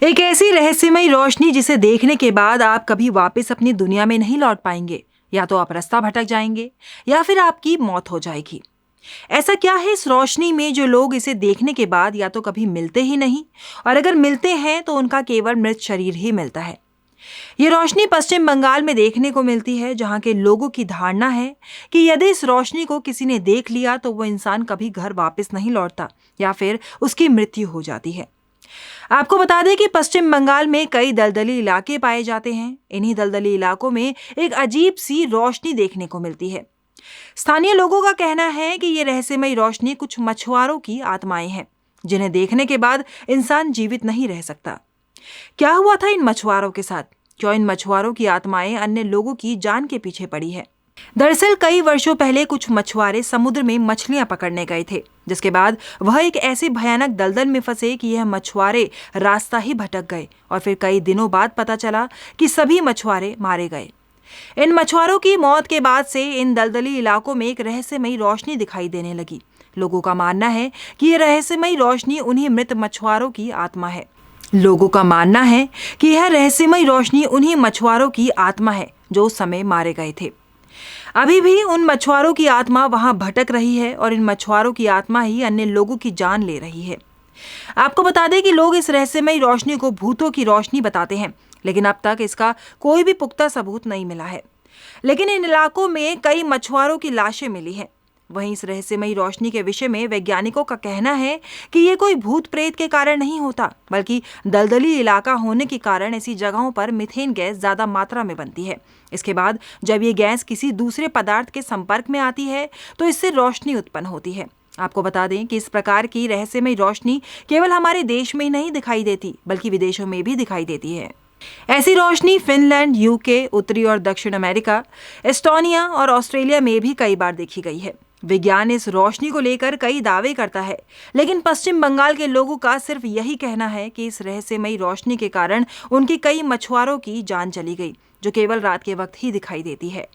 एक ऐसी रहस्यमयी रोशनी जिसे देखने के बाद आप कभी वापस अपनी दुनिया में नहीं लौट पाएंगे। या तो आप रास्ता भटक जाएंगे या फिर आपकी मौत हो जाएगी। ऐसा क्या है इस रोशनी में जो लोग इसे देखने के बाद या तो कभी मिलते ही नहीं, और अगर मिलते हैं तो उनका केवल मृत शरीर ही मिलता है। ये रोशनी पश्चिम बंगाल में देखने को मिलती है, जहां के लोगों की धारणा है कि यदि इस रोशनी को किसी ने देख लिया तो वो इंसान कभी घर वापस नहीं लौटता या फिर उसकी मृत्यु हो जाती है। आपको बता दें कि पश्चिम बंगाल में कई दलदली इलाके पाए जाते हैं। इन्हीं दलदली इलाकों में एक अजीब सी रोशनी देखने को मिलती है। स्थानीय लोगों का कहना है कि ये रहस्यमयी रोशनी कुछ मछुआरों की आत्माएं हैं, जिन्हें देखने के बाद इंसान जीवित नहीं रह सकता। क्या हुआ था इन मछुआरों के साथ? क्यों इन मछुआरों की आत्माएं अन्य लोगों की जान के पीछे पड़ी है? दरअसल कई वर्षों पहले कुछ मछुआरे समुद्र में मछलियां पकड़ने गए थे, जिसके बाद वह एक ऐसी भयानक दलदल में फंसे कि यह मछुआरे रास्ता ही भटक गए और फिर कई दिनों बाद पता चला कि सभी मछुआरे मारे गए। इन मछुआरों की मौत के बाद से इन दलदली इलाकों में एक रहस्यमयी रोशनी दिखाई देने लगी। लोगों का मानना है कि यह रहस्यमयी रोशनी उन्हीं मृत मछुआरों की आत्मा है। लोगों का मानना है कि यह रहस्यमयी रोशनी उन्हीं मछुआरों की आत्मा है जो उस समय मारे गए थे। अभी भी उन मछुआरों की आत्मा वहां भटक रही है और इन मछुआरों की आत्मा ही अन्य लोगों की जान ले रही है। आपको बता दें कि लोग इस रहस्यमयी रोशनी को भूतों की रोशनी बताते हैं, लेकिन अब तक इसका कोई भी पुख्ता सबूत नहीं मिला है। लेकिन इन इलाकों में कई मछुआरों की लाशें मिली हैं। वहीं इस रहस्यमयी रोशनी के विषय में वैज्ञानिकों का कहना है कि ये कोई भूत प्रेत के कारण नहीं होता, बल्कि दलदली इलाका होने के कारण ऐसी जगहों पर मीथेन गैस ज्यादा मात्रा में बनती है। इसके बाद जब ये गैस किसी दूसरे पदार्थ के संपर्क में आती है तो इससे रोशनी उत्पन्न होती है। आपको बता दें कि इस प्रकार की रहस्यमयी रोशनी केवल हमारे देश में ही नहीं दिखाई देती, बल्कि विदेशों में भी दिखाई देती है। ऐसी रोशनी फिनलैंड, यूके, उत्तरी और दक्षिण अमेरिका, एस्टोनिया और ऑस्ट्रेलिया में भी कई बार देखी गई है। विज्ञान इस रोशनी को लेकर कई दावे करता है, लेकिन पश्चिम बंगाल के लोगों का सिर्फ यही कहना है कि इस रहस्यमयी रोशनी के कारण उनकी कई मछुआरों की जान चली गई, जो केवल रात के वक्त ही दिखाई देती है।